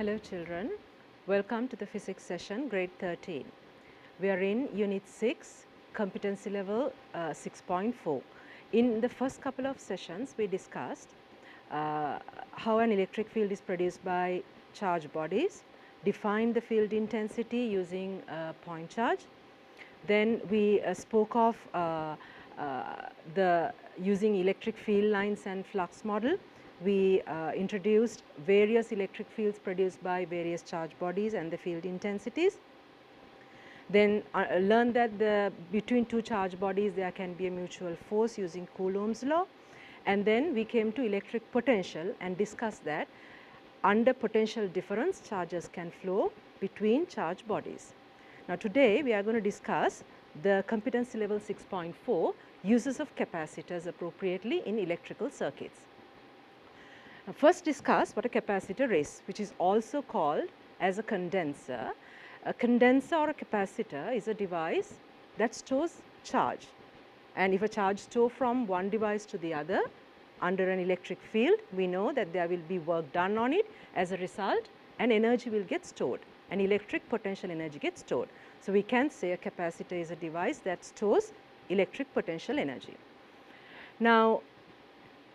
Hello children, welcome to the physics session grade 13. We are in unit 6 competency level 6.4. In the first couple of sessions we discussed how an electric field is produced by charged bodies, defined the field intensity using point charge. Then we spoke of using electric field lines and flux model. We introduced various electric fields produced by various charged bodies and the field intensities. Then learned that between two charged bodies there can be a mutual force using Coulomb's law. And then we came to electric potential and discussed that under potential difference charges can flow between charged bodies. Now today we are going to discuss the competency level 6.4 uses of capacitors appropriately in electrical circuits. Now first discuss what a capacitor is, which is also called as a condenser. A condenser or a capacitor is a device that stores charge, and if a charge store from one device to the other under an electric field, we know that there will be work done on it. As a result, an energy will get stored, an electric potential energy gets stored. So we can say a capacitor is a device that stores electric potential energy. Now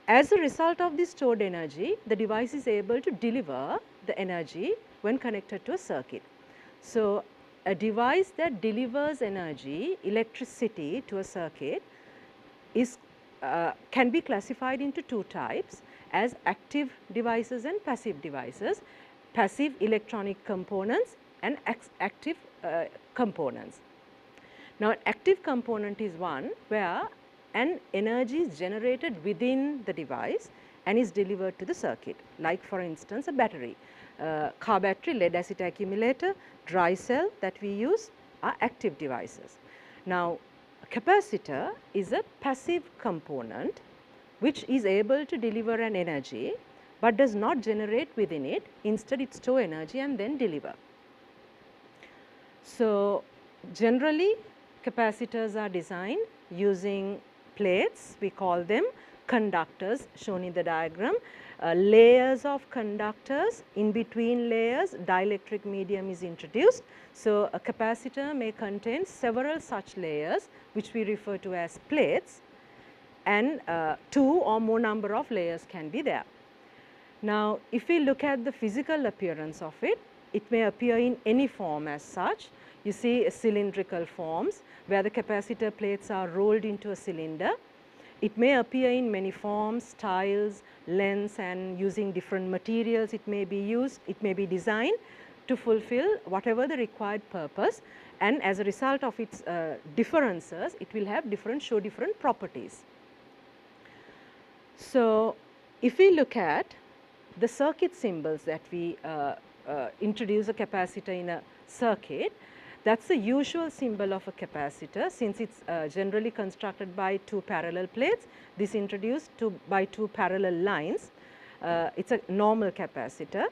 as a result of this stored energy, the device is able to deliver the energy when connected to a circuit. So a device that delivers energy, electricity to a circuit is can be classified into two types as active devices and passive devices, passive electronic components and active components. Now, an active component is one where an energy is generated within the device and is delivered to the circuit, like for instance a battery. Car battery, lead acid accumulator, dry cell that we use are active devices. Now, a capacitor is a passive component which is able to deliver an energy but does not generate within it, instead it stores energy and then deliver. So generally capacitors are designed using plates, we call them conductors shown in the diagram, layers of conductors. In between layers dielectric medium is introduced. So a capacitor may contain several such layers which we refer to as plates, and two or more number of layers can be there. Now if we look at the physical appearance of it, it may appear in any form as such. You see cylindrical forms where the capacitor plates are rolled into a cylinder. It may appear in many forms, styles, lengths, and using different materials it may be used, it may be designed to fulfill whatever the required purpose, and as a result of its differences it will have show different properties. So if we look at the circuit symbols that we introduce a capacitor in a circuit, that's the usual symbol of a capacitor. Since it's generally constructed by two parallel plates, this introduced by two parallel lines. It's a normal capacitor.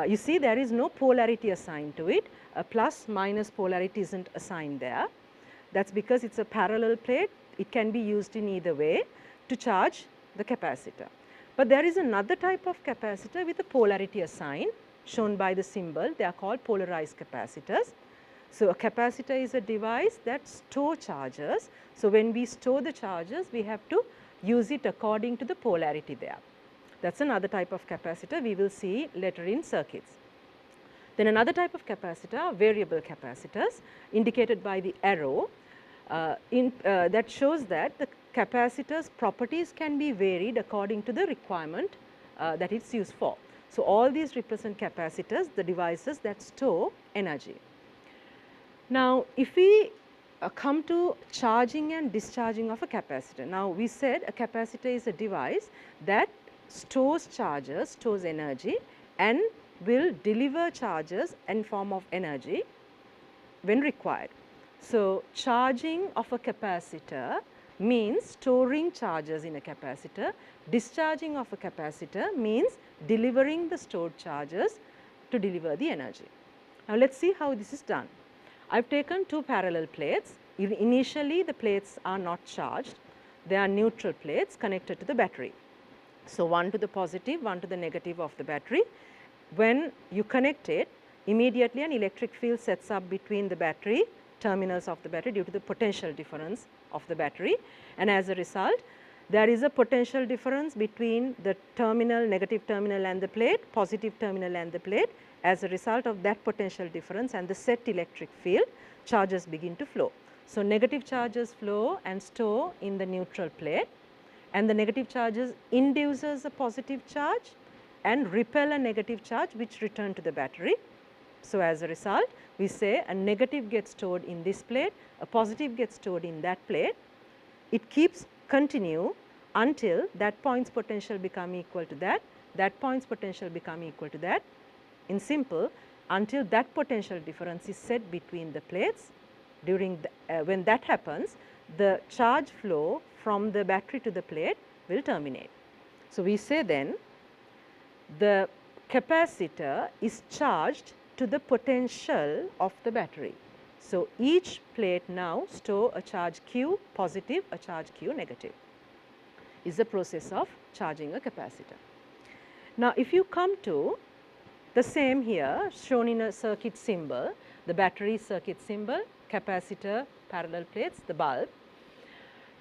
You see there is no polarity assigned to it, a plus minus polarity isn't assigned there. That's because it's a parallel plate, it can be used in either way to charge the capacitor. But there is another type of capacitor with a polarity assigned, shown by the symbol. They are called polarized capacitors. So a capacitor is a device that stores charges. So when we store the charges, we have to use it according to the polarity there. That's another type of capacitor we will see later in circuits. Then another type of capacitor are variable capacitors, indicated by the arrow. That shows that the capacitor's properties can be varied according to the requirement that it's used for. So all these represent capacitors, the devices that store energy. Now if we come to charging and discharging of a capacitor. Now we said a capacitor is a device that stores charges, stores energy, and will deliver charges in form of energy when required. So charging of a capacitor means storing charges in a capacitor. Discharging of a capacitor means delivering the stored charges to deliver the energy. Now let's see how this is done. I've taken two parallel plates. Initially the plates are not charged, they are neutral plates connected to the battery. So one to the positive, one to the negative of the battery, when you connect it, immediately an electric field sets up between the battery terminals of the battery due to the potential difference of the battery, and as a result there is a potential difference between the terminal, negative terminal and the plate, positive terminal and the plate. As a result of that potential difference and the set electric field, charges begin to flow. So, negative charges flow and store in the neutral plate, and the negative charges induces a positive charge and repel a negative charge which return to the battery. So, as a result we say a negative gets stored in this plate, a positive gets stored in that plate. It keeps continue until that point's potential become equal to that point's potential become equal to that. In simple, until that potential difference is set between the plates. During the, when that happens, the charge flow from the battery to the plate will terminate. So, we say then the capacitor is charged to the potential of the battery. So, each plate now store a charge Q positive, a charge Q negative is the process of charging a capacitor. Now, if you come to the same here shown in a circuit symbol, the battery circuit symbol, capacitor, parallel plates, the bulb.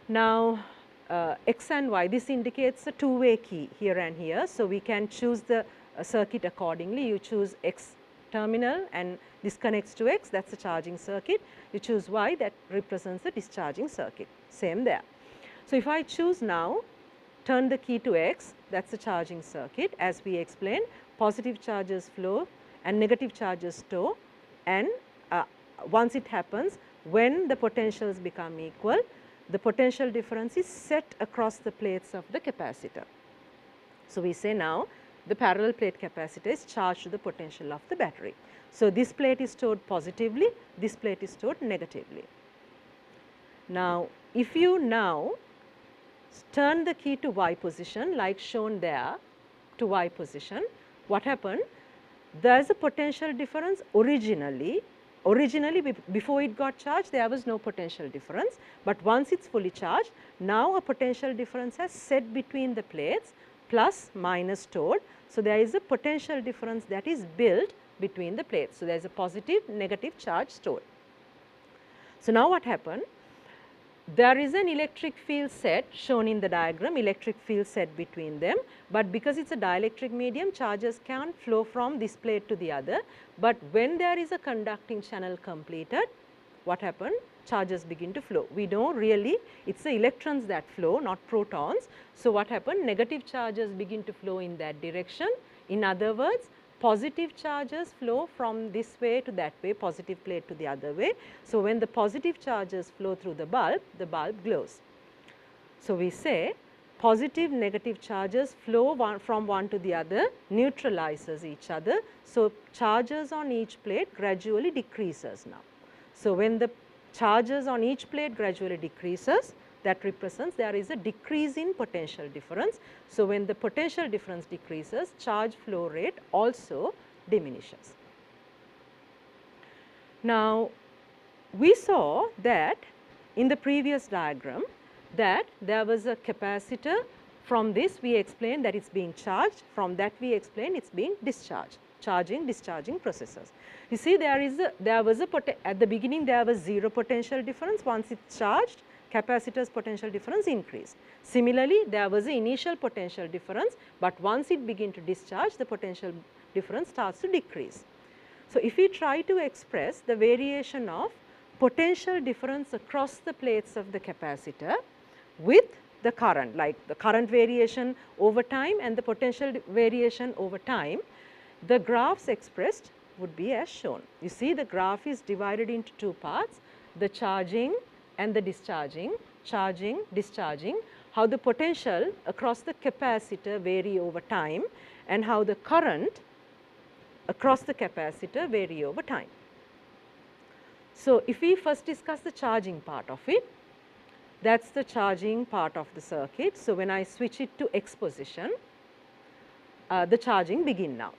Now, X and Y, this indicates a two-way key here and here. So, we can choose the circuit accordingly. You choose X terminal and this connects to X, that is a charging circuit. You choose Y, that represents the discharging circuit, same there. So, if I choose now, turn the key to X, that is a charging circuit. As we explained, positive charges flow and negative charges store, and once it happens, when the potentials become equal, the potential difference is set across the plates of the capacitor. So, we say now the parallel plate capacitor is charged to the potential of the battery. So, this plate is stored positively, this plate is stored negatively. Now, if you now turn the key to Y position like shown there to Y position, what happened? There is a potential difference originally before it got charged there was no potential difference, but once it is fully charged, now a potential difference has set between the plates plus minus stored. So, there is a potential difference that is built between the plates. So, there is a positive negative charge stored. So, now what happened? There is an electric field set shown in the diagram, electric field set between them, but because it is a dielectric medium, charges can't flow from this plate to the other, but when there is a conducting channel completed, what happened? Charges begin to flow. We know really it is the electrons that flow, not protons. So, what happened? Negative charges begin to flow in that direction. In other words, positive charges flow from this way to that way, positive plate to the other way. So, when the positive charges flow through the bulb glows. So, we say positive negative charges flow from one to the other, neutralizes each other. So, charges on each plate gradually decreases now. So, when the charges on each plate gradually decreases, that represents there is a decrease in potential difference. So, when the potential difference decreases, charge flow rate also diminishes. Now, we saw that in the previous diagram that there was a capacitor. From this we explained that it is being charged, from that we explained it is being discharged, charging discharging processes. You see there was at the beginning there was zero potential difference. Once it is charged, capacitor's potential difference increased. Similarly, there was an initial potential difference, but once it begin to discharge, the potential difference starts to decrease. So, if we try to express the variation of potential difference across the plates of the capacitor with the current, like the current variation over time and the potential variation over time, the graphs expressed would be as shown. You see the graph is divided into two parts, the charging and the discharging, charging, discharging, how the potential across the capacitor vary over time and how the current across the capacitor vary over time. So, if we first discuss the charging part of it, that is the charging part of the circuit. So, when I switch it to X position, the charging begin now.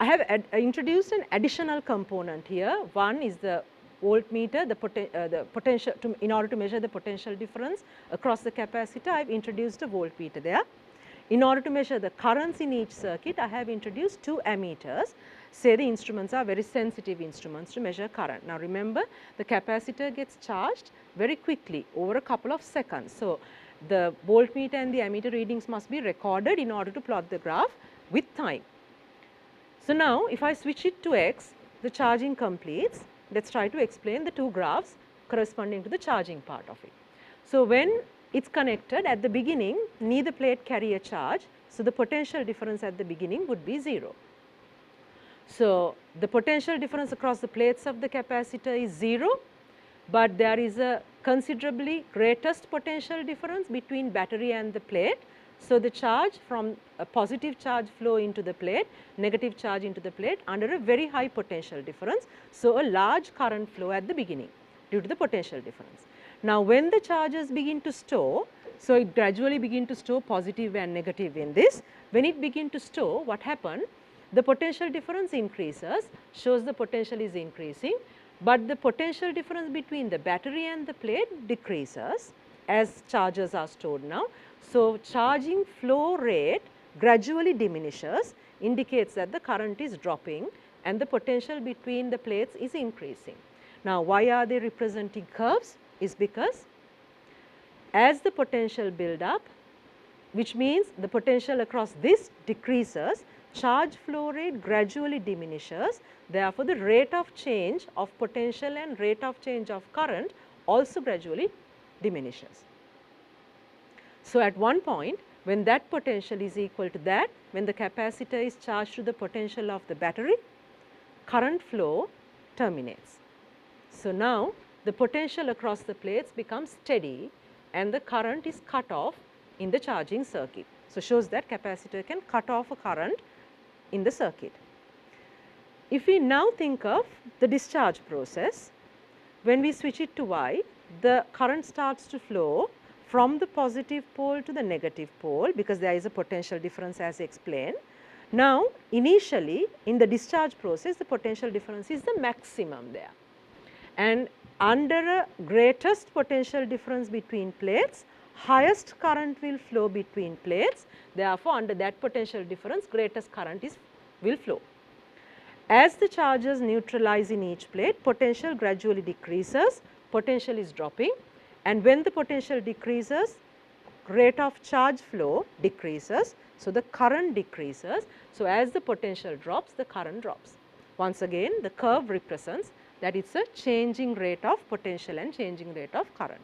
I have introduced an additional component here. One is the voltmeter, the potential in order to measure the potential difference across the capacitor. I have introduced a voltmeter there. In order to measure the currents in each circuit, I have introduced 2 ammeters. Say the instruments are very sensitive instruments to measure current. Now remember, the capacitor gets charged very quickly over a couple of seconds. So the voltmeter and the ammeter readings must be recorded in order to plot the graph with time. So now if I switch it to X, the charging completes. Let us try to explain the 2 graphs corresponding to the charging part of it. So when it's connected at the beginning, neither plate carry a charge. So the potential difference at the beginning would be 0. So the potential difference across the plates of the capacitor is 0, but there is a considerably greatest potential difference between battery and the plate. So the charge from a positive charge flow into the plate, negative charge into the plate under a very high potential difference. So a large current flow at the beginning due to the potential difference. Now when the charges begin to store, so it gradually begin to store positive and negative in this. When it begin to store, what happened? The potential difference increases, shows the potential is increasing, but the potential difference between the battery and the plate decreases as charges are stored now. So charging flow rate gradually diminishes, indicates that the current is dropping and the potential between the plates is increasing. Now why are they representing curves? Is because as the potential build up, which means the potential across this decreases, charge flow rate gradually diminishes. Therefore, the rate of change of potential and rate of change of current also gradually diminishes. So at one point, when that potential is equal to that, when the capacitor is charged to the potential of the battery, current flow terminates. So now the potential across the plates becomes steady and the current is cut off in the charging circuit. So shows that capacitor can cut off a current in the circuit. If we now think of the discharge process, when we switch it to Y, the current starts to flow from the positive pole to the negative pole because there is a potential difference as explained. Now initially in the discharge process, the potential difference is the maximum there, and under a greatest potential difference between plates, highest current will flow between plates. Therefore, under that potential difference, greatest current will flow. As the charges neutralize in each plate, potential gradually decreases, potential is dropping, and when the potential decreases, rate of charge flow decreases. So the current decreases. So as the potential drops, the current drops. Once again, the curve represents that it is a changing rate of potential and changing rate of current.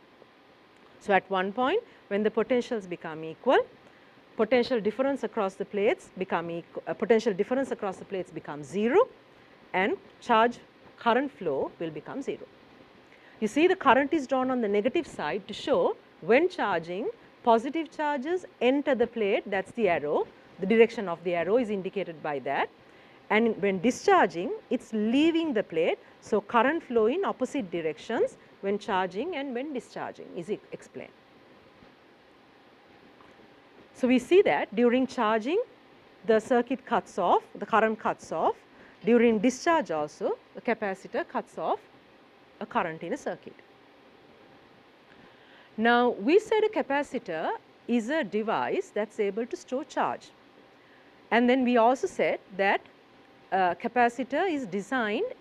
So at one point, when the potentials become equal, potential difference across the plates become potential difference across the plates becomes 0 and charge current flow will become 0. You see the current is drawn on the negative side to show when charging, positive charges enter the plate, that is the arrow, the direction of the arrow is indicated by that, and when discharging it is leaving the plate. So current flow in opposite directions when charging and when discharging is explained. So we see that during charging the circuit cuts off, the current cuts off. During discharge also the capacitor cuts off a current in a circuit. Now we said a capacitor is a device that is able to store charge, and then we also said that capacitor is designed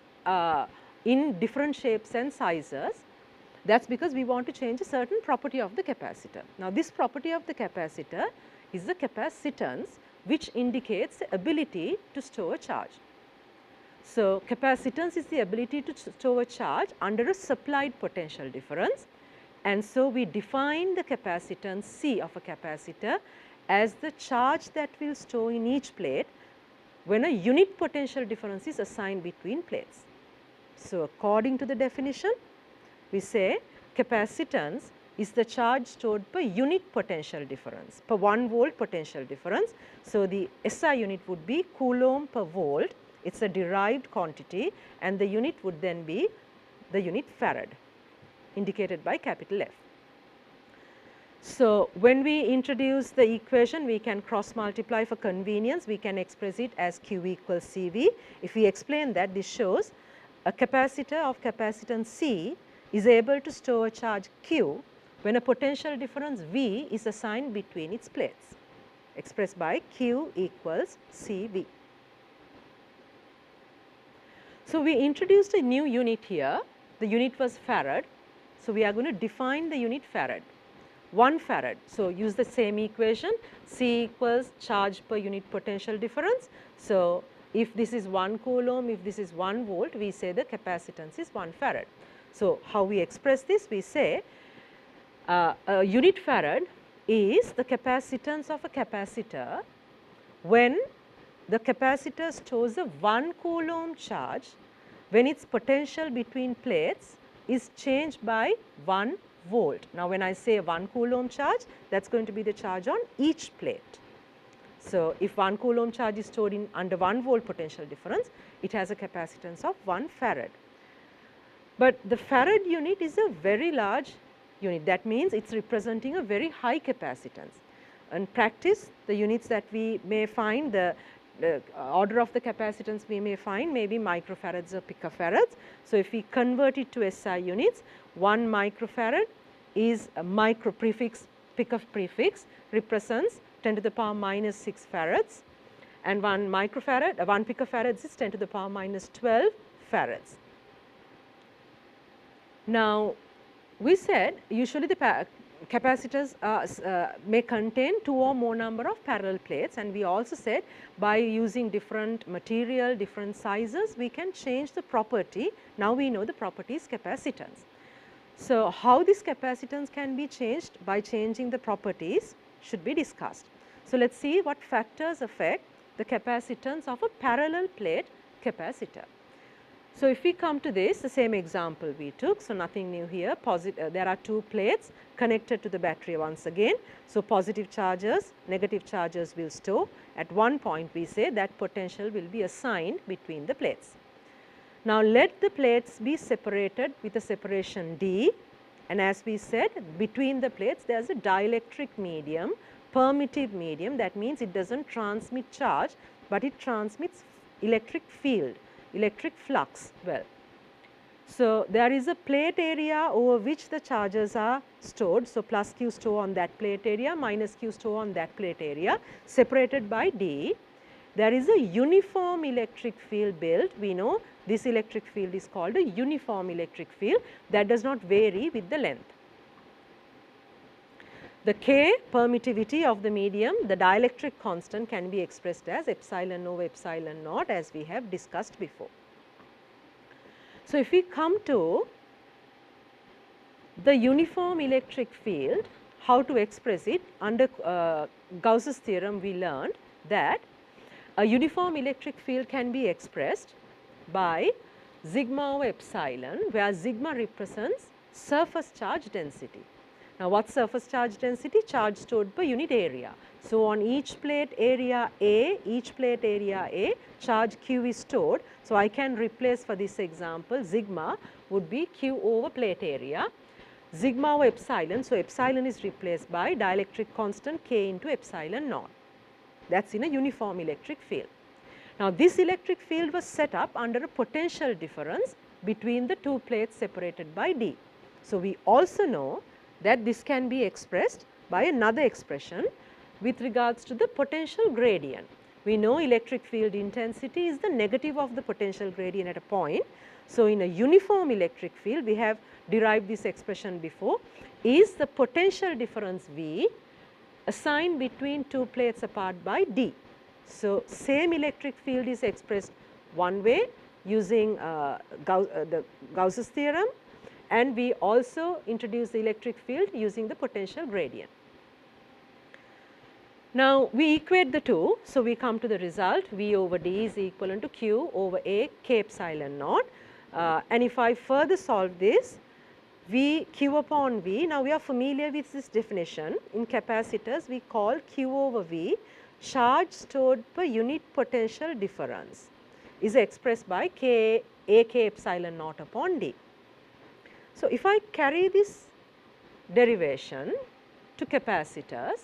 in different shapes and sizes. That is because we want to change a certain property of the capacitor. Now this property of the capacitor is the capacitance, which indicates the ability to store charge. So capacitance is the ability to store a charge under a supplied potential difference, and so we define the capacitance C of a capacitor as the charge that will store in each plate when a unit potential difference is assigned between plates. So according to the definition, we say capacitance is the charge stored per unit potential difference, per 1 volt potential difference. So the SI unit would be coulomb per volt, it is a derived quantity, and the unit would then be the unit Farad, indicated by capital F. So when we introduce the equation, we can cross multiply for convenience, we can express it as Q equals CV. If we explain that, this shows a capacitor of capacitance C is able to store a charge Q when a potential difference V is assigned between its plates. expressed by Q equals CV. So, we introduced a new unit here, the unit was Farad. So, we are going to define the unit Farad, 1 Farad. So, use the same equation, C equals charge per unit potential difference. So, if this is 1 coulomb, if this is 1 volt, we say the capacitance is 1 Farad. So, how we express this? We say a unit Farad is the capacitance of a capacitor when the capacitor stores a 1 coulomb charge when its potential between plates is changed by 1 volt. Now, when I say 1 coulomb charge, that is going to be the charge on each plate. So, if 1 coulomb charge is stored in under 1 volt potential difference, it has a capacitance of 1 Farad. But the Farad unit is a very large unit, that means it is representing a very high capacitance. In practice, the units that we may find, the order of the capacitance we may find may be microfarads or picofarads. So, if we convert it to SI units, 1 microfarad is a micro prefix, picof prefix represents 10 to the power minus 6 farads, and 1 microfarad, 1 picofarad is 10 to the power minus 12 farads. Now, we said usually the capacitors may contain 2 or more number of parallel plates, and we also said by using different material, different sizes, we can change the property. Now, we know the property is capacitance. So, how this capacitance can be changed by changing the properties should be discussed. So, let us see what factors affect the capacitance of a parallel plate capacitor. So, if we come to this, the same example we took, so nothing new here, there are 2 plates connected to the battery once again. So, positive charges, negative charges will store. At one point we say that potential will be assigned between the plates. Now, let the plates be separated with a separation D, and as we said, between the plates there is a dielectric medium, permittive medium, that means it does not transmit charge, but it transmits electric field, electric flux well. So, there is a plate area over which the charges are stored. So, plus Q store on that plate area, minus Q store on that plate area, separated by D. There is a uniform electric field built. We know this electric field is called a uniform electric field that does not vary with the length. The K permittivity of the medium, the dielectric constant can be expressed as epsilon over epsilon naught, as we have discussed before. So, if we come to the uniform electric field, how to express it, under Gauss's theorem we learned that a uniform electric field can be expressed by sigma over epsilon, where sigma represents surface charge density. Now, what surface charge density? Charge stored per unit area. So, on each plate area A, charge Q is stored. So, I can replace for this example sigma would be Q over plate area, sigma over epsilon. So, epsilon is replaced by dielectric constant K into epsilon naught. That is in a uniform electric field. Now, this electric field was set up under a potential difference between the 2 plates separated by D. So, we also know that this can be expressed by another expression with regards to the potential gradient. We know electric field intensity is the negative of the potential gradient at a point. So, in a uniform electric field, we have derived this expression before, is the potential difference V assigned between 2 plates apart by D. So, same electric field is expressed one way using the Gauss's theorem, and we also introduce the electric field using the potential gradient. Now, we equate the two. So, we come to the result V over D is equivalent to Q over A K epsilon naught, and if I further solve this, V Q upon V, now we are familiar with this definition. In capacitors we call Q over V charge stored per unit potential difference is expressed by K A K epsilon naught upon D. So, if I carry this derivation to capacitors,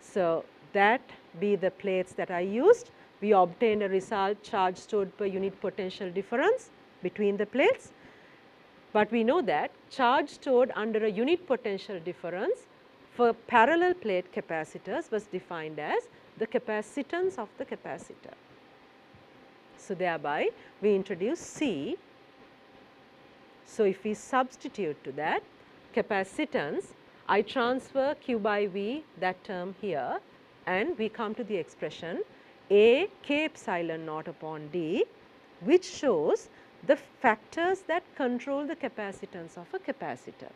so that be the plates that I used, we obtained a result charge stored per unit potential difference between the plates, but we know that charge stored under a unit potential difference for parallel plate capacitors was defined as the capacitance of the capacitor. So, thereby we introduce C. So, if we substitute to that capacitance, I transfer Q by V, that term here, and we come to the expression A K epsilon naught upon D, which shows the factors that control the capacitance of a capacitor.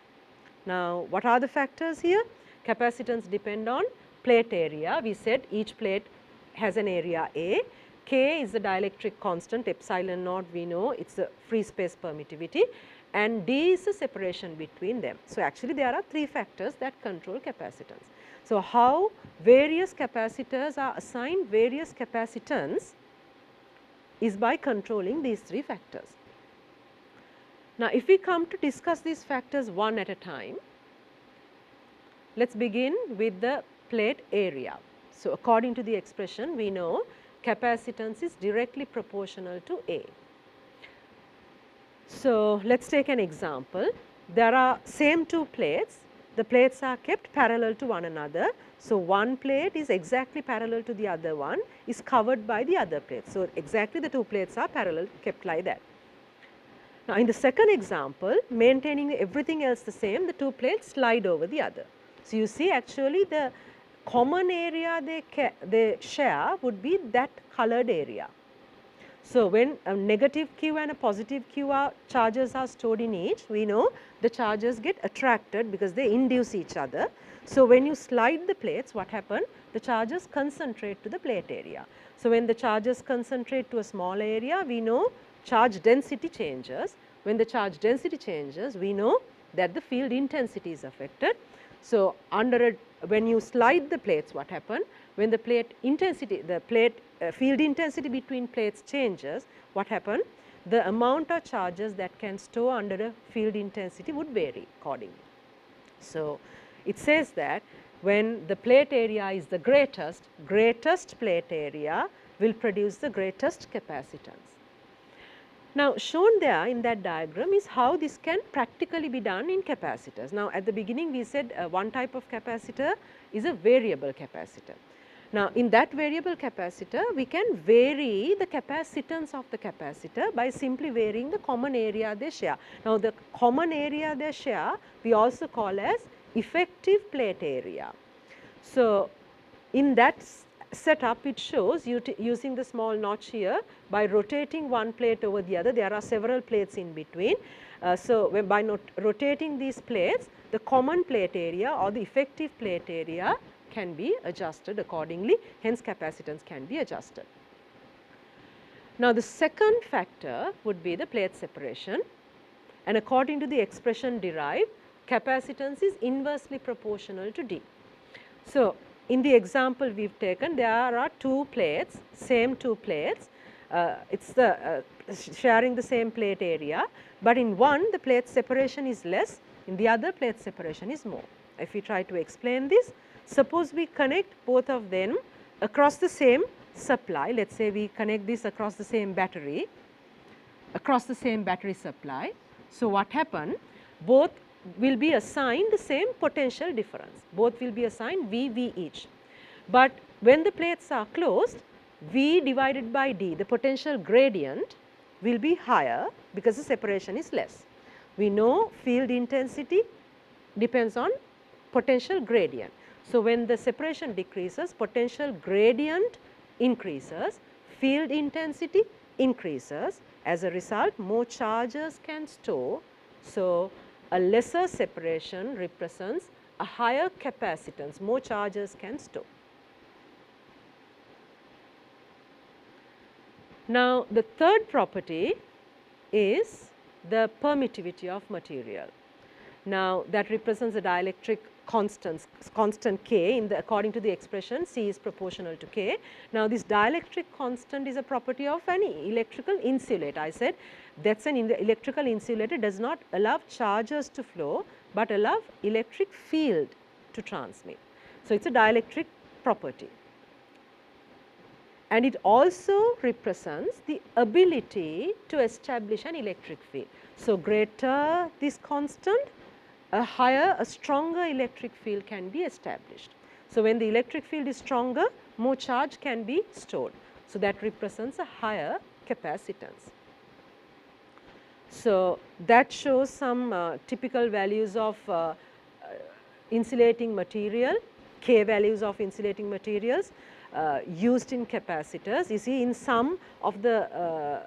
Now, what are the factors here? Capacitance depend on plate area. We said each plate has an area A. K is the dielectric constant, epsilon naught we know it is a free space permittivity, and D is the separation between them. So, actually there are 3 factors that control capacitance. So, how various capacitors are assigned various capacitance is by controlling these 3 factors. Now, if we come to discuss these factors one at a time, let us begin with the plate area. So, according to the expression we know capacitance is directly proportional to A. So, let us take an example. There are same 2 plates, the plates are kept parallel to one another. So, one plate is exactly parallel to the other one, is covered by the other plate. So, exactly the 2 plates are parallel, kept like that. Now, in the second example, maintaining everything else the same, the 2 plates slide over the other. So, you see actually the common area they share would be that colored area. So, when a negative Q and a positive Q charges are stored in each, we know the charges get attracted because they induce each other. So, when you slide the plates, what happens? The charges concentrate to the plate area. So, when the charges concentrate to a small area, we know charge density changes. When the charge density changes, we know that the field intensity is affected. So, when you slide the plates, what happens? When the plate intensity, field intensity between plates changes, what happens? The amount of charges that can store under a field intensity would vary accordingly. So, it says that when the plate area is the greatest plate area will produce the greatest capacitance. Now, shown there in that diagram is how this can practically be done in capacitors. Now, at the beginning we said one type of capacitor is a variable capacitor. Now, in that variable capacitor we can vary the capacitance of the capacitor by simply varying the common area they share. Now, the common area they share we also call as effective plate area. So, in that setup it shows using the small notch here by rotating one plate over the other, there are several plates in between. So, by rotating these plates, the common plate area or the effective plate area can be adjusted accordingly, hence capacitance can be adjusted. Now, the second factor would be the plate separation, and according to the expression derived, capacitance is inversely proportional to D. So, in the example we have taken, there are 2 plates, same 2 plates, it is the sharing the same plate area, but in one the plate separation is less, in the other plate separation is more. If we try to explain this, suppose we connect both of them across the same supply, let us say we connect this across the same battery supply. So, what happens? Both will be assigned the same potential difference, both will be assigned V each. But when the plates are closed, V divided by D, the potential gradient will be higher because the separation is less. We know field intensity depends on potential gradient. So, when the separation decreases, potential gradient increases, field intensity increases, as a result more charges can store. So, a lesser separation represents a higher capacitance, more charges can store. Now, the third property is the permittivity of material. Now, that represents the dielectric constant K according to the expression C is proportional to K. Now, this dielectric constant is a property of an electrical insulator. I said that is an electrical insulator does not allow charges to flow, but allow electric field to transmit. So, it is a dielectric property, and it also represents the ability to establish an electric field. So, greater this constant, a stronger electric field can be established. So, when the electric field is stronger, more charge can be stored. So, that represents a higher capacitance. So, that shows some typical values of insulating material, K values of insulating materials used in capacitors. You see, in some of the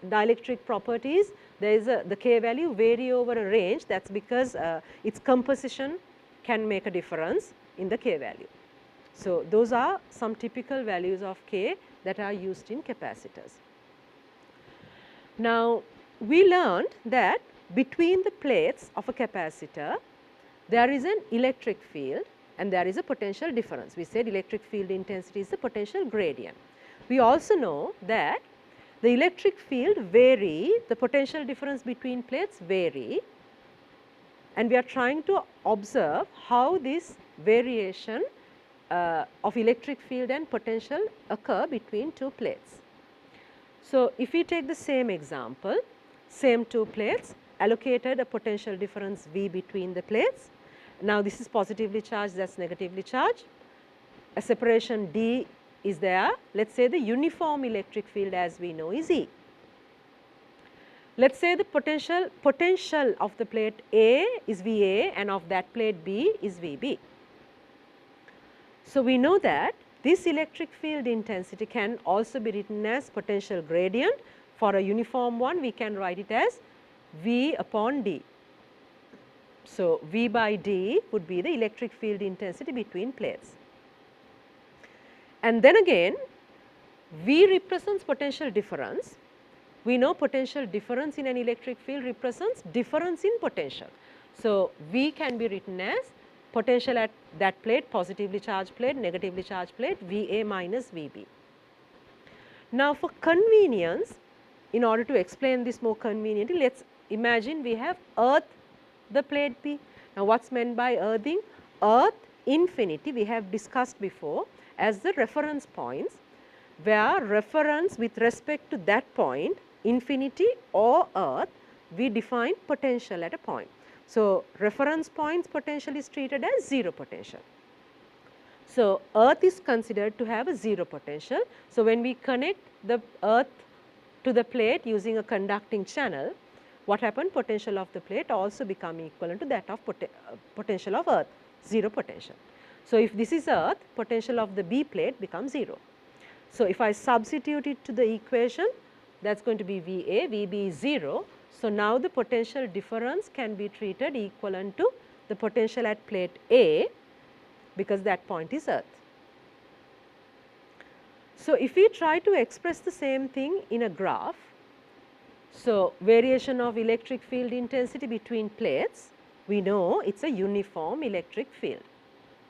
dielectric properties, there is the K value vary over a range. That is because its composition can make a difference in the K value. So, those are some typical values of K that are used in capacitors. Now, we learned that between the plates of a capacitor, there is an electric field and there is a potential difference. We said electric field intensity is the potential gradient. We also know that the electric field vary, the potential difference between plates vary, and we are trying to observe how this variation of electric field and potential occur between two plates. So, if we take the same example, same two plates, allocated a potential difference V between the plates. Now, this is positively charged, that is negatively charged. A separation D is there. Let us say the uniform electric field as we know is E. Let us say the potential of the plate A is VA and of that plate B is VB. So, we know that this electric field intensity can also be written as potential gradient. For a uniform one, we can write it as V upon D. So, V by D would be the electric field intensity between plates. And then again, V represents potential difference. We know potential difference in an electric field represents difference in potential. So, V can be written as potential at that plate, positively charged plate, negatively charged plate, VA minus VB. Now, for convenience, in order to explain this more conveniently, let us imagine we have earth the plate B. Now, what is meant by earthing? Earth, infinity we have discussed before as the reference points, where reference with respect to that point, infinity or earth, we define potential at a point. So, reference points potential is treated as 0 potential. So, earth is considered to have a 0 potential. So, when we connect the earth to the plate using a conducting channel, what happened? Potential of the plate also become equivalent to that of potential of earth, 0 potential. So, if this is earth, potential of the B plate becomes 0. So, if I substitute it to the equation, that is going to be VA, VB is 0. So, now the potential difference can be treated equivalent to the potential at plate A, because that point is earth. So, if we try to express the same thing in a graph, so variation of electric field intensity between plates, we know it is a uniform electric field.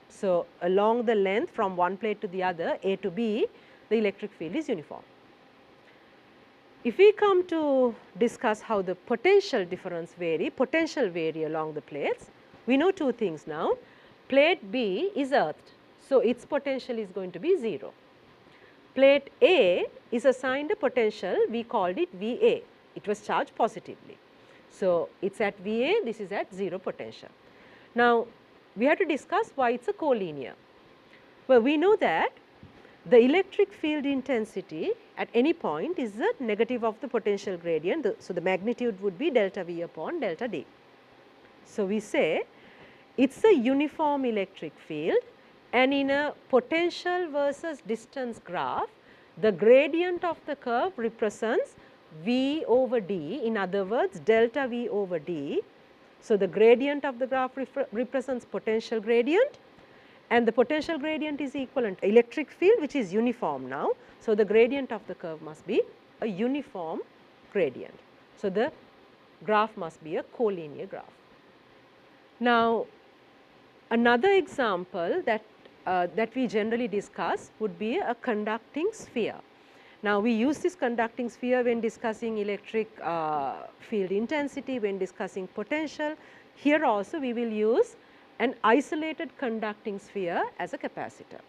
So, along the length from one plate to the other, A to B, the electric field is uniform. If we come to discuss how the potential difference potential vary along the plates, we know two things now. Plate B is earthed, so its potential is going to be 0. Plate A is assigned a potential, we called it VA, it was charged positively. So, it is at VA, this is at 0 potential. Now, we have to discuss why it is a collinear. Well, we know that the electric field intensity at any point is the negative of the potential gradient. So, the magnitude would be delta V upon delta D. So, we say it is a uniform electric field, and in a potential versus distance graph, the gradient of the curve represents V over D, in other words delta V over D. So, the gradient of the graph represents potential gradient, and the potential gradient is equivalent to electric field, which is uniform now. So, the gradient of the curve must be a uniform gradient. So, the graph must be a collinear graph. Now, another example that we generally discuss would be a conducting sphere. Now, we use this conducting sphere when discussing electric field intensity, when discussing potential. Here also we will use an isolated conducting sphere as a capacitor.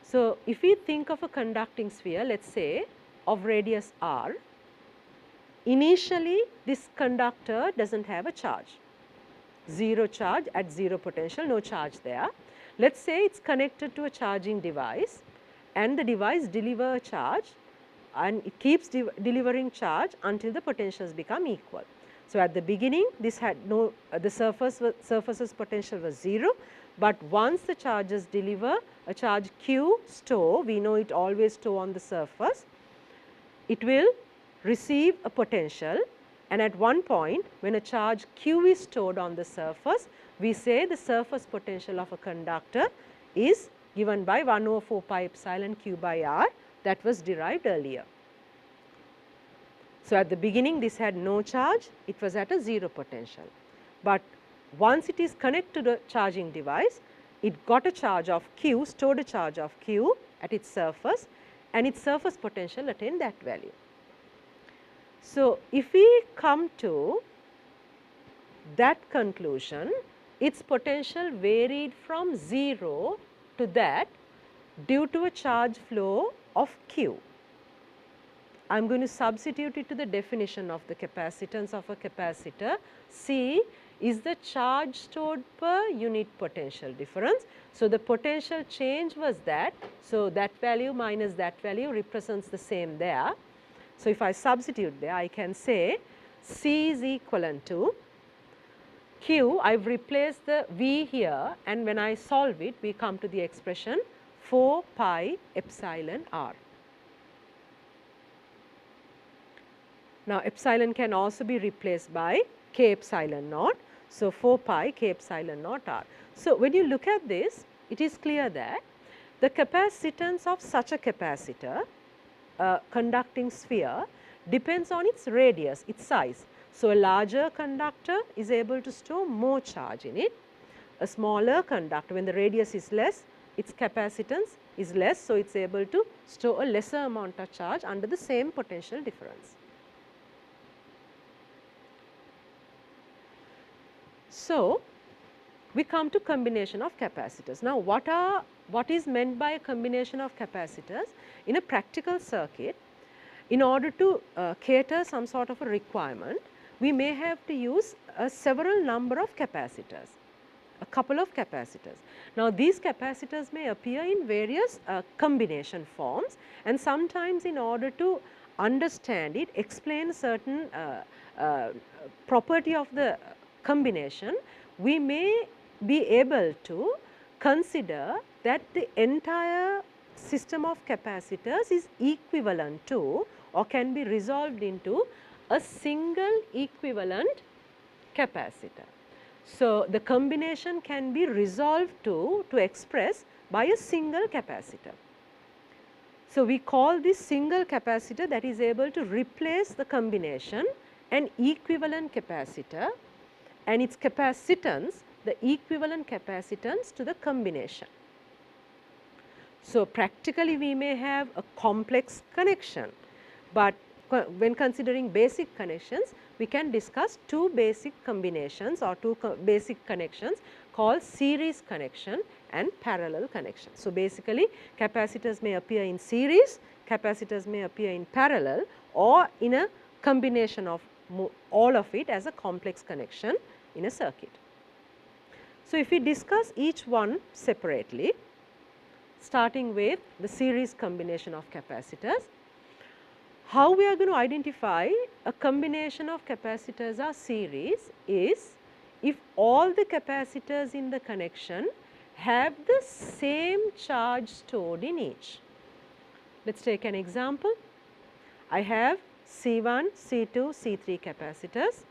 So, if we think of a conducting sphere, let us say of radius r, initially this conductor does not have a charge. 0 charge at 0 potential, no charge there. Let us say it is connected to a charging device and the device delivers charge and it keeps delivering charge until the potentials become equal. So, at the beginning this had no the surface's potential was 0, but once the charges deliver a charge q store, we know it always store on the surface, it will receive a potential, and at one point when a charge q is stored on the surface, we say the surface potential of a conductor is given by 1 over 4 pi epsilon q by r that was derived earlier. So, at the beginning this had no charge, it was at a 0 potential, but once it is connected to the charging device, it got a charge of q, stored a charge of q at its surface, and its surface potential attained that value. So, if we come to that conclusion, its potential varied from 0 to that due to a charge flow of q. I am going to substitute it to the definition of the capacitance of a capacitor. C is the charge stored per unit potential difference. So, the potential change was that. So, that value minus that value represents the same there. So, if I substitute there, I can say C is equivalent to Q. I have replaced the V here, and when I solve it, we come to the expression 4 pi epsilon r. Now, epsilon can also be replaced by k epsilon naught. So, 4 pi k epsilon naught r. So, when you look at this, it is clear that the capacitance of such a capacitor, conducting sphere, depends on its radius, its size. So, a larger conductor is able to store more charge in it. A smaller conductor, when the radius is less, its capacitance is less. So, it is able to store a lesser amount of charge under the same potential difference. So, we come to combination of capacitors. Now, what is meant by a combination of capacitors? In a practical circuit, in order to cater some sort of a requirement, we may have to use a several number of capacitors, a couple of capacitors. Now, these capacitors may appear in various combination forms, and sometimes in order to understand it, explain certain property of the combination, we may be able to consider that the entire system of capacitors is equivalent to or can be resolved into a single equivalent capacitor. So, the combination can be resolved to express by a single capacitor. So, we call this single capacitor that is able to replace the combination an equivalent capacitor, and its capacitance the equivalent capacitance to the combination. So, practically we may have a complex connection, but when considering basic connections, we can discuss two basic combinations or two basic connections called series connection and parallel connection. So, basically capacitors may appear in series, capacitors may appear in parallel, or in a combination of all of it as a complex connection in a circuit. So, if we discuss each one separately, starting with the series combination of capacitors, how we are going to identify a combination of capacitors are series is if all the capacitors in the connection have the same charge stored in each. Let us take an example. I have C1, C2, C3 capacitors.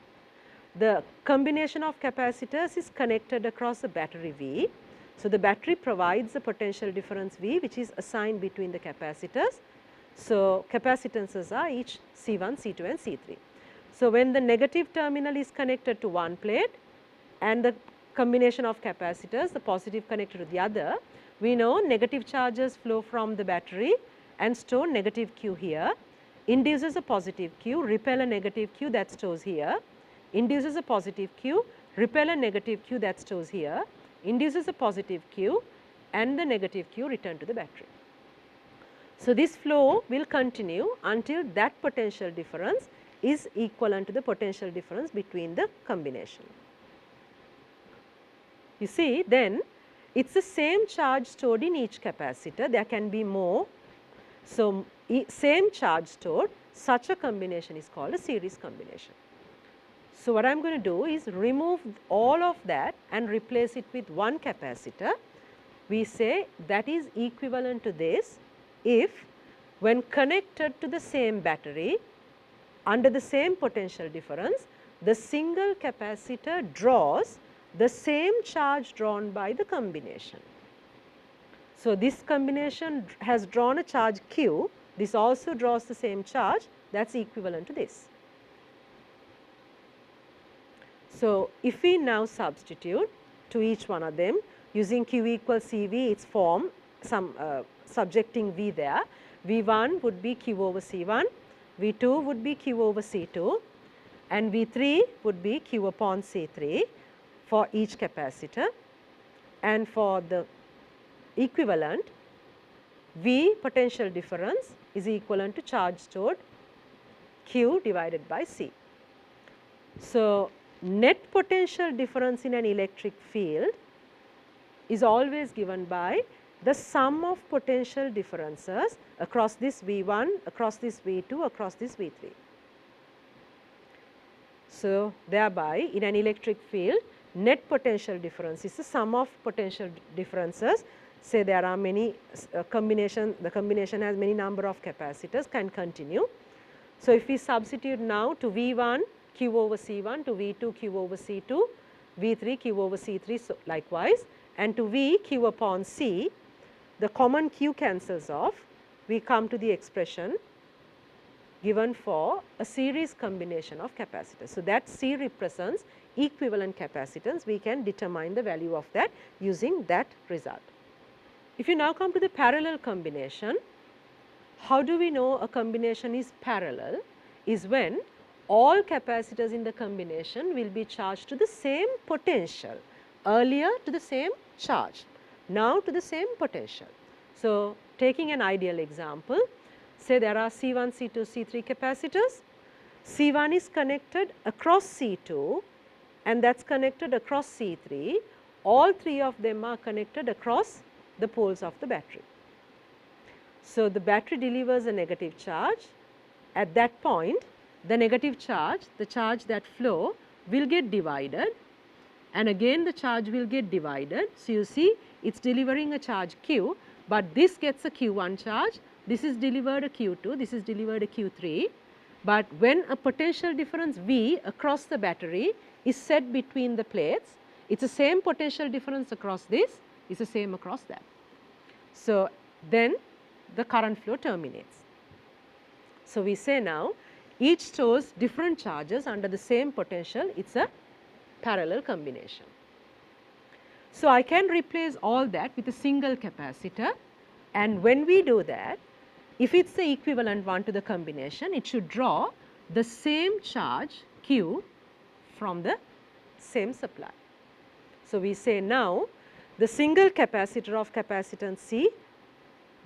The combination of capacitors is connected across a battery V. So, the battery provides the potential difference V, which is assigned between the capacitors. So, capacitances are each C1, C2 and C3. So, when the negative terminal is connected to one plate and the combination of capacitors, the positive connected to the other, we know negative charges flow from the battery and store negative Q here, induces a positive Q, repel a negative Q that stores here, induces a positive Q, repel a negative Q that stores here, induces a positive Q, and the negative Q return to the battery. So, this flow will continue until that potential difference is equivalent to the potential difference between the combination. You see, then it is the same charge stored in each capacitor, there can be more. So, same charge stored, such a combination is called a series combination. So, what I am going to do is remove all of that and replace it with one capacitor. We say that is equivalent to this if when connected to the same battery under the same potential difference, the single capacitor draws the same charge drawn by the combination. So, this combination has drawn a charge Q, this also draws the same charge, that is equivalent to this. So, if we now substitute to each one of them using Q equals CV, its form, some subjecting V there, V1 would be Q over C1, V2 would be Q over C2 and V3 would be Q upon C3 for each capacitor, and for the equivalent V potential difference is equivalent to charge stored Q divided by C. So, net potential difference in an electric field is always given by the sum of potential differences across this V1, across this V2, across this V3. So, thereby in an electric field, net potential difference is the sum of potential differences. Say there are many combinations, the combination has many number of capacitors, can continue. So, if we substitute now to V1 Q over C1, to V2 Q over C2, V3 Q over C3 so likewise, and to V Q upon C, the common Q cancels off, we come to the expression given for a series combination of capacitors. So, that C represents equivalent capacitance, we can determine the value of that using that result. If you now come to the parallel combination, how do we know a combination is parallel? Is when all capacitors in the combination will be charged to the same potential, earlier to the same charge, now to the same potential. So, taking an ideal example, say there are C1, C2, C3 capacitors, C1 is connected across C2 and that is connected across C3, all three of them are connected across the poles of the battery. So, the battery delivers a negative charge. At that point, the negative charge, the charge that flow will get divided and again the charge will get divided. So, you see it is delivering a charge Q, but this gets a Q1 charge, this is delivered a Q2, this is delivered a Q3. But when a potential difference V across the battery is set between the plates, it is the same potential difference across this, it is the same across that. So, then the current flow terminates. So, we say now each stores different charges under the same potential, it is a parallel combination. So, I can replace all that with a single capacitor, and when we do that, if it is the equivalent one to the combination, it should draw the same charge Q from the same supply. So, we say now the single capacitor of capacitance C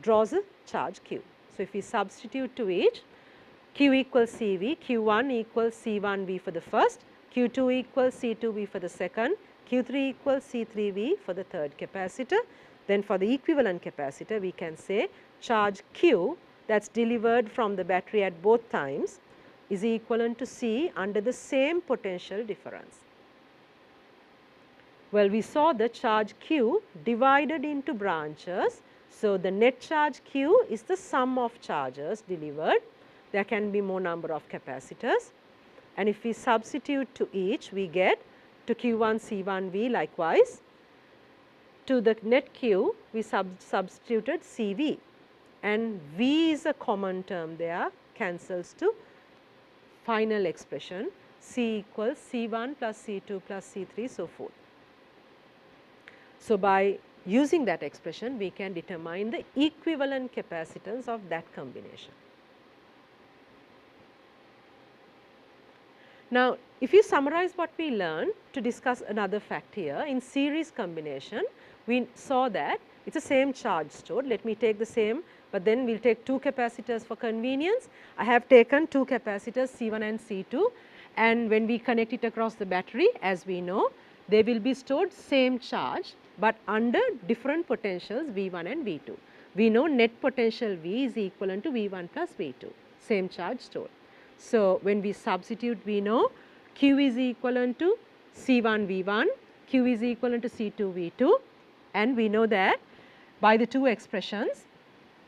draws a charge Q. So, if we substitute to each, Q equals CV, Q1 equals C1V for the first, Q2 equals C2V for the second, Q3 equals C3V for the third capacitor. Then for the equivalent capacitor, we can say charge Q that is delivered from the battery at both times is equivalent to C under the same potential difference. Well, we saw the charge Q divided into branches. So, the net charge Q is the sum of charges delivered. There can be more number of capacitors, and if we substitute to each, we get to Q1 C1V likewise. To the net Q, we substituted CV, and V is a common term there, cancels to final expression C equals C1 plus C2 plus C3, so forth. So, by using that expression, we can determine the equivalent capacitance of that combination. Now, if you summarize what we learned, to discuss another fact here, in series combination, we saw that it is the same charge stored. Let me take the same, but then we will take two capacitors for convenience. I have taken two capacitors C1 and C2, and when we connect it across the battery, as we know, they will be stored same charge, but under different potentials V1 and V2. We know net potential V is equivalent to V1 plus V2, same charge stored. So, when we substitute, we know Q is equivalent to C1 V1, Q is equivalent to C2 V2, and we know that by the two expressions,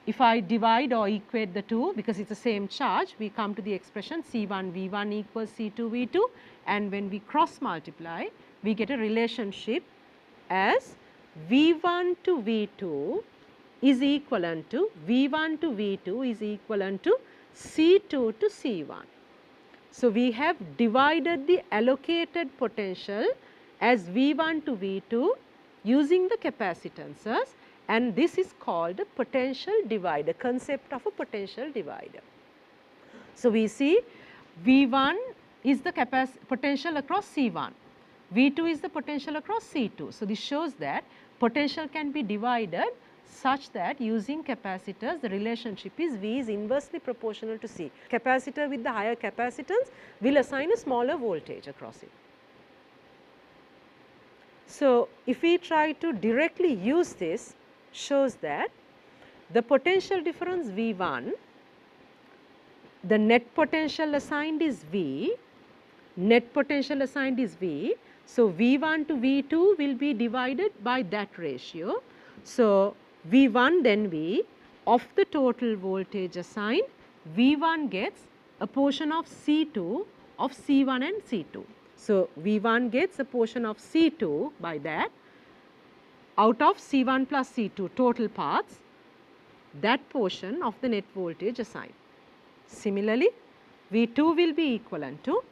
if I divide or equate the two, because it is the same charge, we come to the expression C1 V1 equals C2 V2, and when we cross multiply, we get a relationship as V1 to V2 is equivalent to V1 to V2 is equivalent to C2 to C1. So, we have divided the allocated potential as V1 to V2 using the capacitances, and this is called a potential divider, concept of a potential divider. So, we see V1 is the potential across C1, V2 is the potential across C2. So, this shows that potential can be divided such that using capacitors the relationship is V is inversely proportional to C. Capacitor with the higher capacitance will assign a smaller voltage across it. So, if we try to directly use this, shows that the potential difference V1, the net potential assigned is V, net potential assigned is V. So, V1 to V2 will be divided by that ratio. So, V1 then V of the total voltage assigned, V1 gets a portion of C2 of C1 and C2. So, V1 gets a portion of C2 by that out of C1 plus C2 total paths, that portion of the net voltage assigned. Similarly, V2 will be equivalent to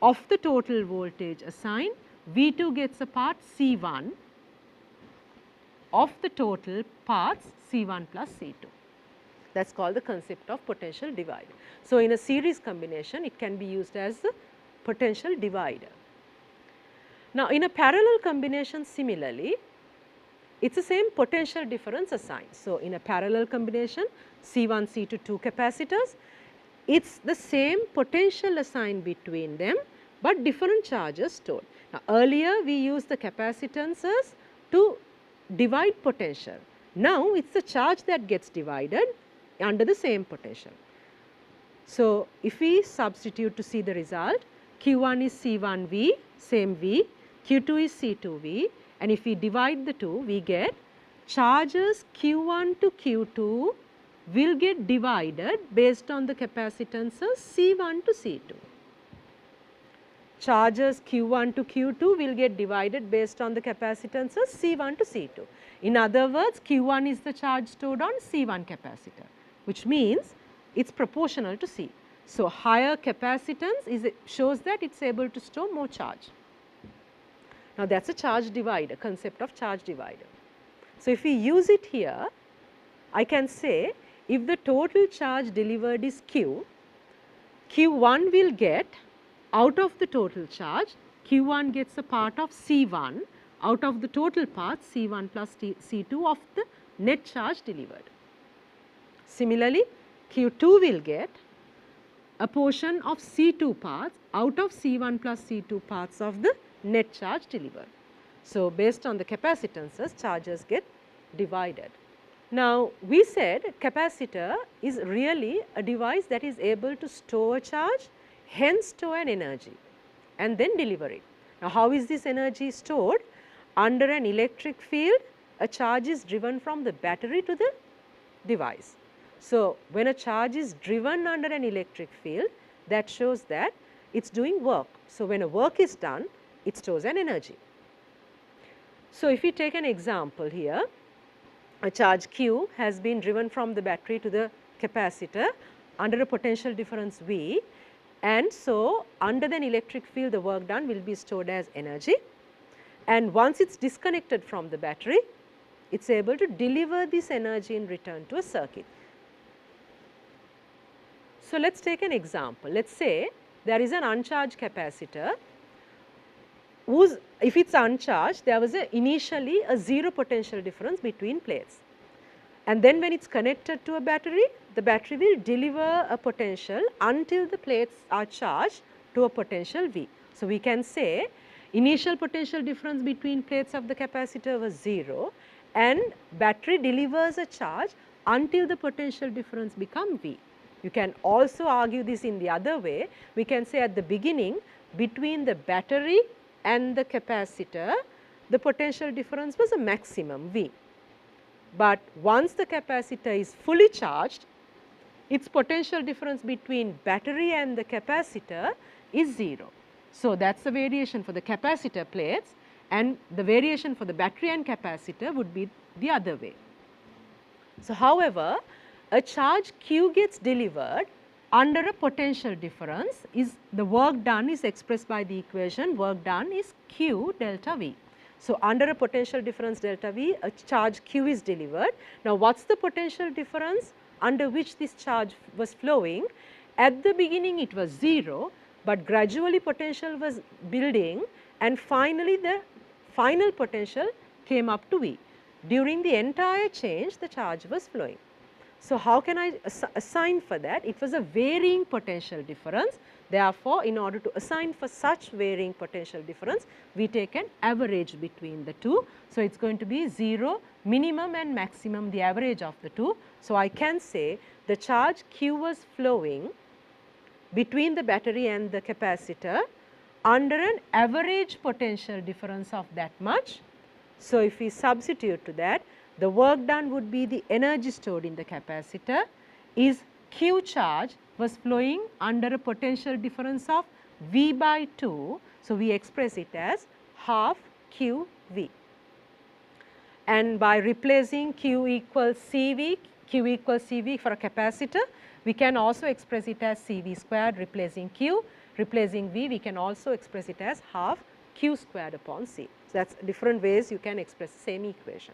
of the total voltage assigned, V2 gets a part C1 of the total paths C1 plus C2. That is called the concept of potential divider. So, in a series combination, it can be used as the potential divider. Now, in a parallel combination similarly, it is the same potential difference assigned. So, in a parallel combination C1, C2, two capacitors, it is the same potential assigned between them, but different charges stored. Now, earlier we used the capacitances to divide potential. Now, it is the charge that gets divided under the same potential. So, if we substitute to see the result, Q1 is C1V, same V, Q2 is C2V, and if we divide the two, we get charges Q1 to Q2 will get divided based on the capacitances C1 to C2. Charges Q1 to Q2 will get divided based on the capacitances C1 to C2. In other words, Q1 is the charge stored on C1 capacitor, which means it is proportional to C. So, higher capacitance shows that it is able to store more charge. Now, that is a charge divider, concept of charge divider. So, if we use it here, I can say if the total charge delivered is Q, Q1 will get out of the total charge, Q1 gets a part of C1 out of the total path C1 plus C2 of the net charge delivered. Similarly, Q2 will get a portion of C2 paths out of C1 plus C2 paths of the net charge delivered. So, based on the capacitances, charges get divided. Now, we said capacitor is really a device that is able to store charge, hence store an energy and then deliver it. Now, how is this energy stored? Under an electric field, a charge is driven from the battery to the device. So, when a charge is driven under an electric field, that shows that it is doing work. So, when a work is done, it stores an energy. So, if we take an example here, a charge Q has been driven from the battery to the capacitor under a potential difference V, and so under an electric field the work done will be stored as energy, and once it is disconnected from the battery, it is able to deliver this energy in return to a circuit. So, let us take an example. Let us say there is an uncharged capacitor whose, if it is uncharged, there was initially a zero potential difference between plates, and then when it is connected to a battery, the battery will deliver a potential until the plates are charged to a potential V. So, we can say initial potential difference between plates of the capacitor was 0 and battery delivers a charge until the potential difference become V. You can also argue this in the other way. We can say at the beginning between the battery and the capacitor, the potential difference was a maximum V. But once the capacitor is fully charged, its potential difference between battery and the capacitor is 0. So, that is the variation for the capacitor plates, and the variation for the battery and capacitor would be the other way. So, however, a charge Q gets delivered under a potential difference is the work done is expressed by the equation work done is Q delta V. So, under a potential difference delta V, a charge Q is delivered. Now, what is the potential difference under which this charge was flowing? At the beginning it was 0, but gradually potential was building and finally the final potential came up to V. During the entire change the charge was flowing. So, how can I assign for that? It was a varying potential difference. Therefore, in order to assign for such varying potential difference, we take an average between the two. So, it is going to be 0 minimum and maximum, the average of the two. So, I can say the charge Q was flowing between the battery and the capacitor under an average potential difference of that much. So, if we substitute to that, the work done would be the energy stored in the capacitor is Q charge was flowing under a potential difference of V by 2. So, we express it as half Q V, and by replacing Q equals CV, Q equals CV for a capacitor, we can also express it as CV squared replacing Q, replacing V, we can also express it as half Q squared upon C. So, that is different ways you can express the same equation.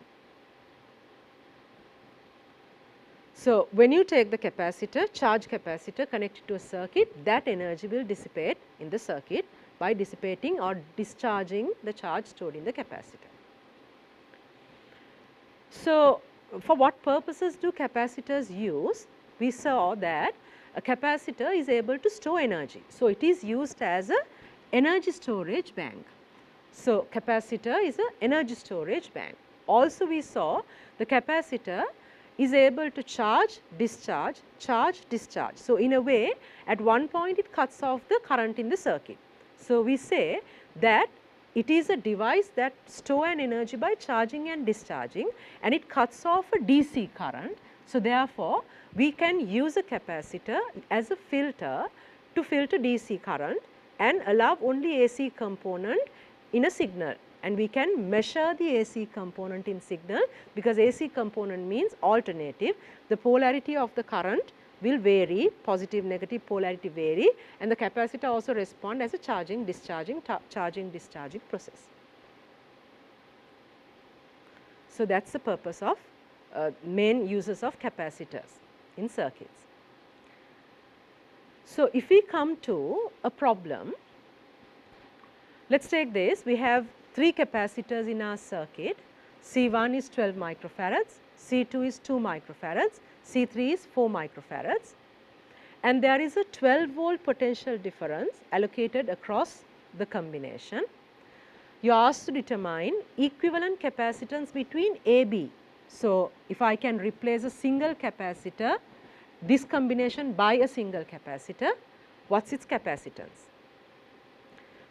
So, when you take the capacitor, charge capacitor connected to a circuit, that energy will dissipate in the circuit by dissipating or discharging the charge stored in the capacitor. So, for what purposes do capacitors use? We saw that a capacitor is able to store energy. So, it is used as a energy storage bank. So, capacitor is an energy storage bank. Also, we saw the capacitor is able to charge, discharge, charge, discharge. So, in a way at one point it cuts off the current in the circuit. So, we say that it is a device that store an energy by charging and discharging, and it cuts off a DC current. So, therefore, we can use a capacitor as a filter to filter DC current and allow only AC component in a signal, and we can measure the AC component in signal because AC component means alternative. The polarity of the current will vary, positive negative polarity vary, and the capacitor also respond as a charging discharging process. So, that is the purpose of main uses of capacitors in circuits. So, if we come to a problem, let us take this. We have 3 capacitors in our circuit. C1 is 12 microfarads, C2 is 2 microfarads, C3 is 4 microfarads, and there is a 12 volt potential difference allocated across the combination. You are asked to determine equivalent capacitance between AB. So, if I can replace a single capacitor, this combination by a single capacitor, what is its capacitance?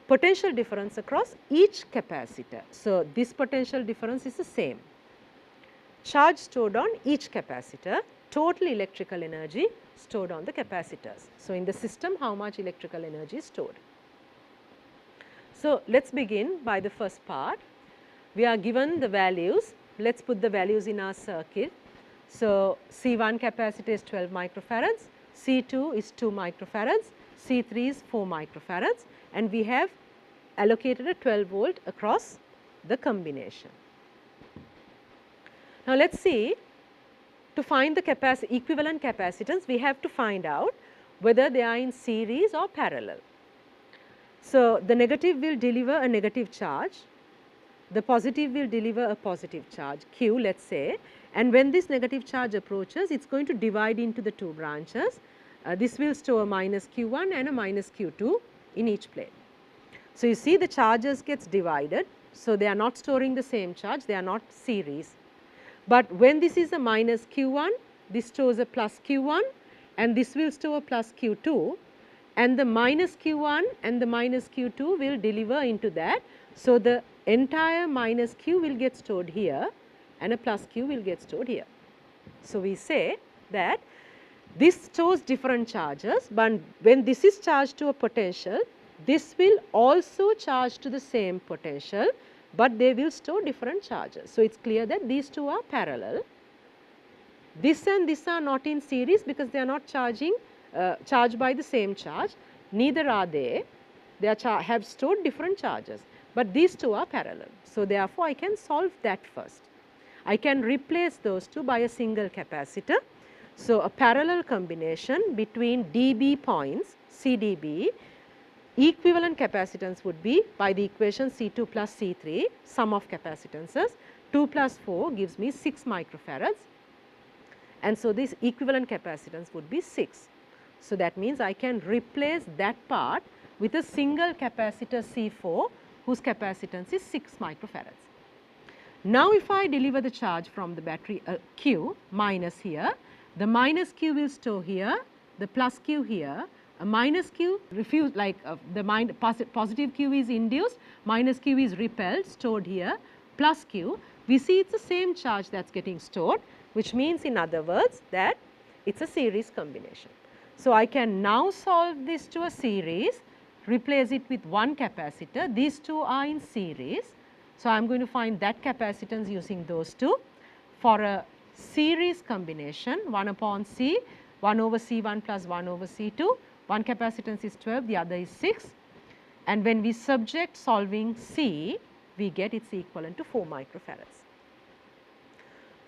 Potential difference across each capacitor. So, this potential difference is the same. Charge stored on each capacitor, total electrical energy stored on the capacitors. So, in the system how much electrical energy is stored. So, let us begin by the first part. We are given the values. Let us put the values in our circuit. So, C1 capacitor is 12 microfarads, C2 is 2 microfarads, C3 is 4 microfarads, and we have allocated a 12 volt across the combination. Now, let us see, to find the equivalent capacitance, we have to find out whether they are in series or parallel. So, the negative will deliver a negative charge, the positive will deliver a positive charge Q, let us say, and when this negative charge approaches, it is going to divide into the 2 branches. This will store a minus Q1 and a minus Q2 in each plate. So, you see the charges gets divided. So, they are not storing the same charge, they are not series. But when this is a minus Q1, this stores a plus Q1 and this will store a plus Q2, and the minus Q1 and the minus Q2 will deliver into that. So, the entire minus Q will get stored here and a plus Q will get stored here. So, we say that this stores different charges, but when this is charged to a potential, this will also charge to the same potential, but they will store different charges. So, it is clear that these two are parallel. This and this are not in series because they are not charged by the same charge, neither are they have stored different charges, but these two are parallel. So, therefore, I can solve that first. I can replace those two by a single capacitor. So, a parallel combination between dB points CdB, equivalent capacitance would be by the equation C2 plus C3, sum of capacitances. 2 plus 4 gives me 6 microfarads, and so this equivalent capacitance would be 6. So, that means I can replace that part with a single capacitor C4 whose capacitance is 6 microfarads. Now, if I deliver the charge from the battery Q minus here, the minus Q will store here, the plus Q here, a minus Q refused, like the positive Q is induced, minus Q is repelled, stored here, plus Q. We see it is the same charge that is getting stored, which means in other words that it is a series combination. So, I can now solve this to a series, replace it with one capacitor. These two are in series. So, I am going to find that capacitance using those two. For a series combination, 1 upon C, 1 over C1 plus 1 over C2, one capacitance is 12, the other is 6, and when we subject solving C, we get its equivalent to 4 microfarads.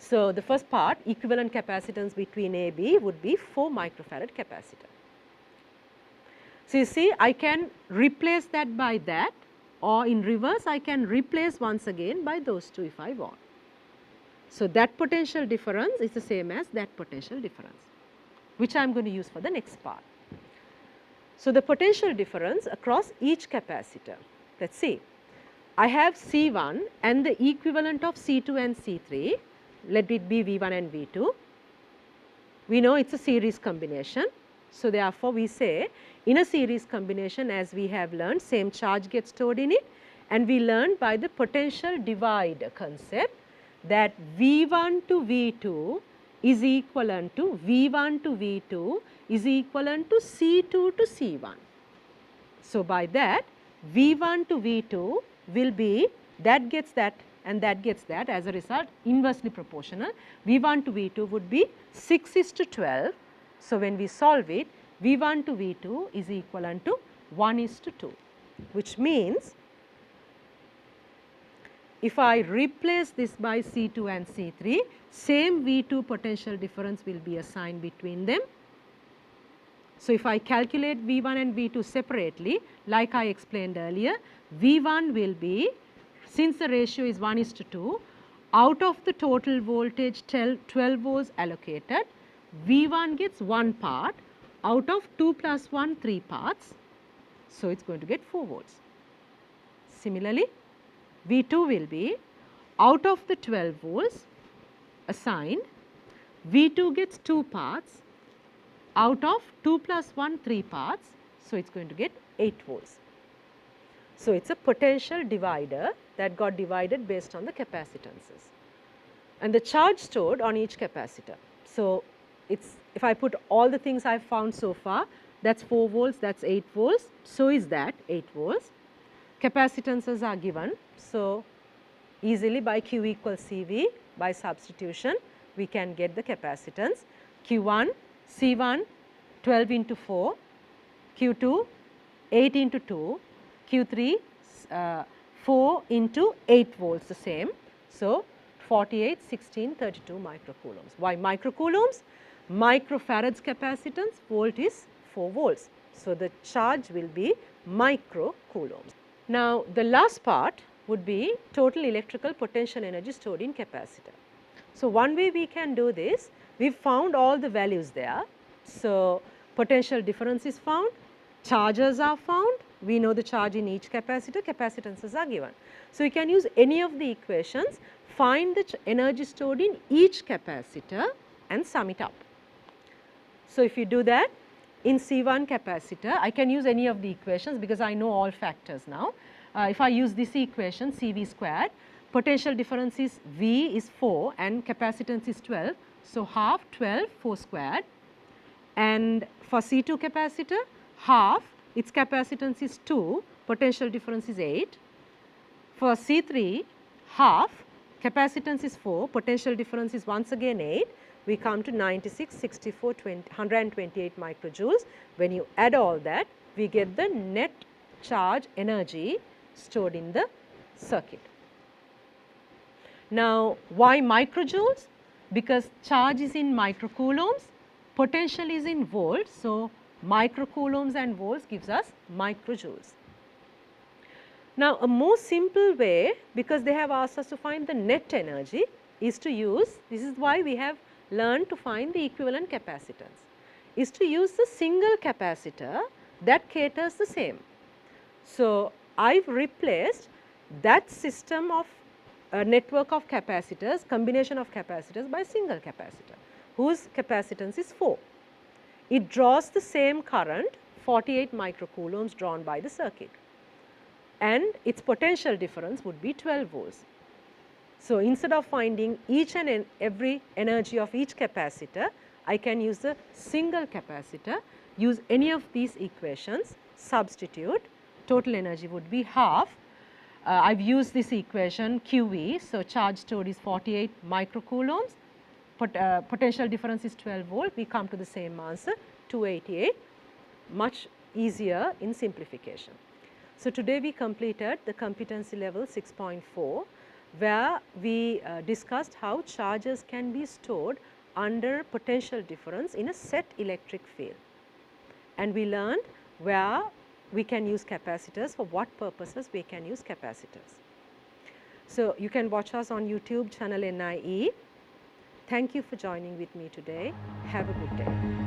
So, the first part, equivalent capacitance between A, B would be 4 microfarad capacitor. So, you see I can replace that by that, or in reverse I can replace once again by those two if I want. So, that potential difference is the same as that potential difference, which I am going to use for the next part. So, the potential difference across each capacitor, let us see. I have C1 and the equivalent of C2 and C3, let it be V1 and V2. We know it is a series combination. So, therefore, we say in a series combination, as we have learned, same charge gets stored in it, and we learned by the potential divide concept that V1 to V2 is equivalent to V1 to V2 is equivalent to C2 to C1. So, by that V1 to V2 will be that gets that and that gets that, as a result inversely proportional. V1 to V2 would be 6:12. So, when we solve it, V1 to V2 is equivalent to 1:2, which means if I replace this by C2 and C3, same V2 potential difference will be assigned between them. So, if I calculate V1 and V2 separately, like I explained earlier, V1 will be, since the ratio is 1:2, out of the total voltage 12 volts allocated, V1 gets 1 part, out of 2 plus 1 3 parts. So, it is going to get 4 volts. Similarly, V2 will be out of the 12 volts assigned, V2 gets 2 parts, out of 2 plus 1 3 parts. So, it is going to get 8 volts. So, it is a potential divider that got divided based on the capacitances and the charge stored on each capacitor. So, it's, if I put all the things I have found so far, that is 4 volts, that is 8 volts, so is that 8 volts. Capacitances are given. So, easily by Q equals CV, by substitution we can get the capacitance. Q1, C1 12 into 4, Q2 8 into 2, Q3 4 into 8 volts, the same. So, 48, 16, 32 microcoulombs. Why microcoulombs? Microfarads capacitance, volt is 4 volts. So, the charge will be microcoulombs. Now, the last part would be total electrical potential energy stored in capacitor. So, one way we can do this, we have found all the values there. So, potential difference is found, charges are found, we know the charge in each capacitor, capacitances are given. So, you can use any of the equations, find the energy stored in each capacitor and sum it up. So, if you do that in C1 capacitor, I can use any of the equations because I know all factors now. If I use this equation CV squared, potential difference is V is 4 and capacitance is 12. So, half 12 4 squared, and for C2 capacitor half its capacitance is 2, potential difference is 8. For C3 half capacitance is 4, potential difference is once again 8. We come to 96, 64, 128 microjoules. When you add all that, we get the net charge energy stored in the circuit. Now, why microjoules? Because charge is in microcoulombs, potential is in volts. So, microcoulombs and volts gives us microjoules. Now, a more simple way, because they have asked us to find the net energy, is to use, this is why we have learned to find the equivalent capacitance, is to use the single capacitor that caters the same. So, I have replaced that system of a network of capacitors, combination of capacitors by single capacitor, whose capacitance is 4. It draws the same current, 48 microcoulombs drawn by the circuit, and its potential difference would be 12 volts. So, instead of finding each and every energy of each capacitor, I can use the single capacitor, use any of these equations, substitute, total energy would be half. I have used this equation QV, so charge stored is 48 microcoulombs, potential difference is 12 volt, we come to the same answer 288, much easier in simplification. So, today we completed the competency level 6.4, where we discussed how charges can be stored under potential difference in a set electric field, and we learned where we can use capacitors, for what purposes we can use capacitors. So, you can watch us on YouTube channel NIE. Thank you for joining with me today. Have a good day.